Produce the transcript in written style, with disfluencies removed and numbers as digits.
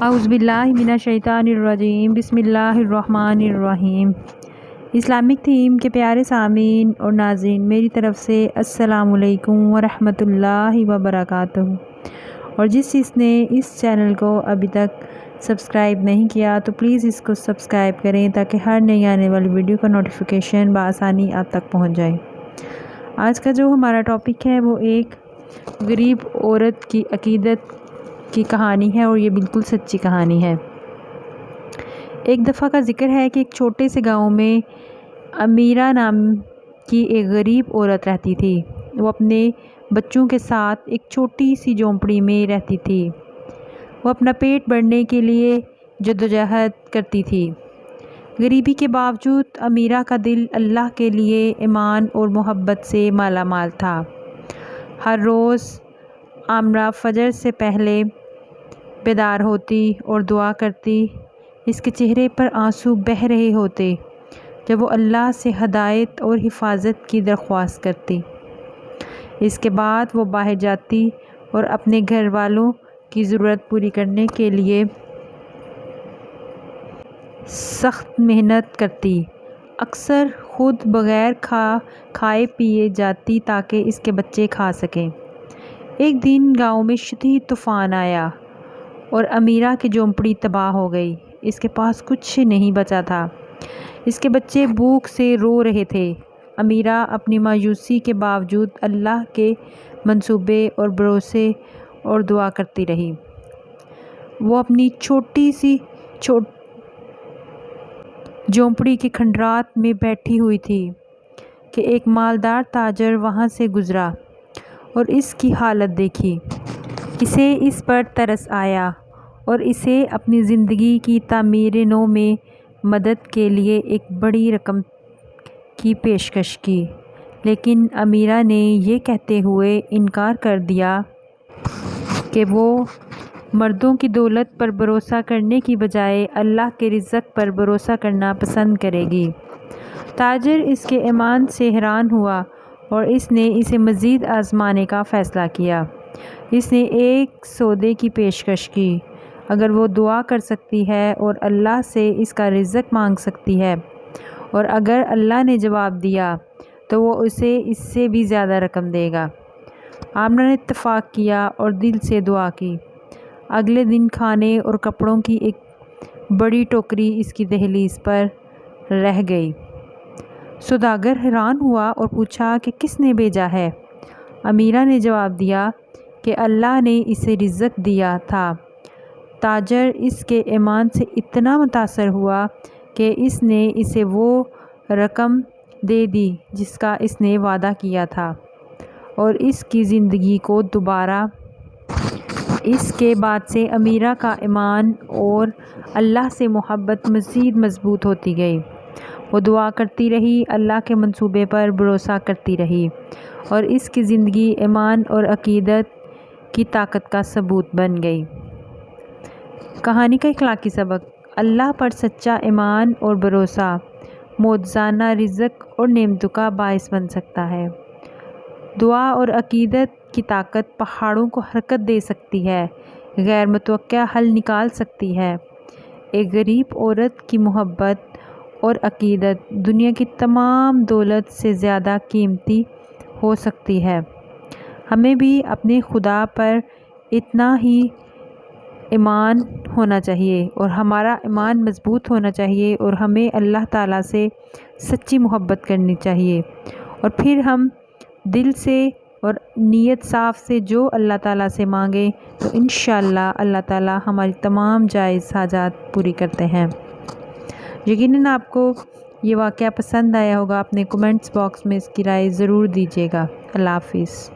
اعوذ باللہ من الشیطان الرجیم، بسم اللہ الرحمن الرحیم۔ اسلامک تھیم کے پیارے سامعین اور ناظرین، میری طرف سے السلام علیکم ورحمۃ اللہ وبرکاتہ۔ اور جس نے اس چینل کو ابھی تک سبسکرائب نہیں کیا تو پلیز اس کو سبسکرائب کریں تاکہ ہر نئی آنے والی ویڈیو کا نوٹیفیکیشن بآسانی آپ تک پہنچ جائے۔ آج کا جو ہمارا ٹاپک ہے وہ ایک غریب عورت کی عقیدت کی کہانی ہے، اور یہ بالکل سچی کہانی ہے۔ ایک دفعہ کا ذکر ہے کہ ایک چھوٹے سے گاؤں میں امیرہ نام کی ایک غریب عورت رہتی تھی۔ وہ اپنے بچوں کے ساتھ ایک چھوٹی سی جھونپڑی میں رہتی تھی۔ وہ اپنا پیٹ بھرنے کے لیے جدوجہد کرتی تھی۔ غریبی کے باوجود امیرہ کا دل اللہ کے لیے ایمان اور محبت سے مالا مال تھا۔ ہر روز آمرہ فجر سے پہلے بیدار ہوتی اور دعا کرتی۔ اس کے چہرے پر آنسو بہہ رہے ہوتے جب وہ اللہ سے ہدایت اور حفاظت کی درخواست کرتی۔ اس کے بعد وہ باہر جاتی اور اپنے گھر والوں کی ضرورت پوری کرنے کے لیے سخت محنت کرتی، اکثر خود بغیر کھائے پیے جاتی تاکہ اس کے بچے کھا سکیں۔ ایک دن گاؤں میں شدید طوفان آیا اور امیرہ کی جھونپڑی تباہ ہو گئی۔ اس کے پاس کچھ نہیں بچا تھا۔ اس کے بچے بھوک سے رو رہے تھے۔ امیرہ اپنی مایوسی کے باوجود اللہ کے منصوبے اور بھروسے اور دعا کرتی رہی۔ وہ اپنی چھوٹی سی جھونپڑی کے کھنڈرات میں بیٹھی ہوئی تھی کہ ایک مالدار تاجر وہاں سے گزرا اور اس کی حالت دیکھی۔ اسے اس پر ترس آیا اور اسے اپنی زندگی کی تعمیر نو میں مدد کے لیے ایک بڑی رقم کی پیشکش کی، لیکن امیرہ نے یہ کہتے ہوئے انکار کر دیا کہ وہ مردوں کی دولت پر بھروسہ کرنے کی بجائے اللہ کے رزق پر بھروسہ کرنا پسند کرے گی۔ تاجر اس کے ایمان سے حیران ہوا اور اس نے اسے مزید آزمانے کا فیصلہ کیا۔ اس نے ایک سودے کی پیشکش کی۔ اگر وہ دعا کر سکتی ہے اور اللہ سے اس کا رزق مانگ سکتی ہے، اور اگر اللہ نے جواب دیا تو وہ اسے اس سے بھی زیادہ رقم دے گا۔ آمنہ نے اتفاق کیا اور دل سے دعا کی۔ اگلے دن کھانے اور کپڑوں کی ایک بڑی ٹوکری اس کی دہلیز پر رہ گئی۔ سوداگر حیران ہوا اور پوچھا کہ کس نے بھیجا ہے؟ امیرہ نے جواب دیا کہ اللہ نے اسے رزق دیا تھا۔ تاجر اس کے ایمان سے اتنا متاثر ہوا کہ اس نے اسے وہ رقم دے دی جس کا اس نے وعدہ کیا تھا، اور اس کی زندگی کو دوبارہ۔ اس کے بعد سے امیرہ کا ایمان اور اللہ سے محبت مزید مضبوط ہوتی گئی۔ وہ دعا کرتی رہی، اللہ کے منصوبے پر بھروسہ کرتی رہی، اور اس کی زندگی ایمان اور عقیدت کی طاقت کا ثبوت بن گئی۔ کہانی کا اخلاقی سبق: اللہ پر سچا ایمان اور بھروسہ معجزانہ رزق اور نعمتوں کا باعث بن سکتا ہے۔ دعا اور عقیدت کی طاقت پہاڑوں کو حرکت دے سکتی ہے، غیر متوقع حل نکال سکتی ہے۔ ایک غریب عورت کی محبت اور عقیدت دنیا کی تمام دولت سے زیادہ قیمتی ہو سکتی ہے۔ ہمیں بھی اپنے خدا پر اتنا ہی ایمان ہونا چاہیے، اور ہمارا ایمان مضبوط ہونا چاہیے، اور ہمیں اللہ تعالیٰ سے سچی محبت کرنی چاہیے، اور پھر ہم دل سے اور نیت صاف سے جو اللہ تعالیٰ سے مانگیں تو انشاءاللہ اللہ تعالیٰ ہماری تمام جائز حاجات پوری کرتے ہیں۔ یقیناً آپ کو یہ واقعہ پسند آیا ہوگا۔ اپنے کمنٹس باکس میں اس کی رائے ضرور دیجیے گا۔ اللہ حافظ۔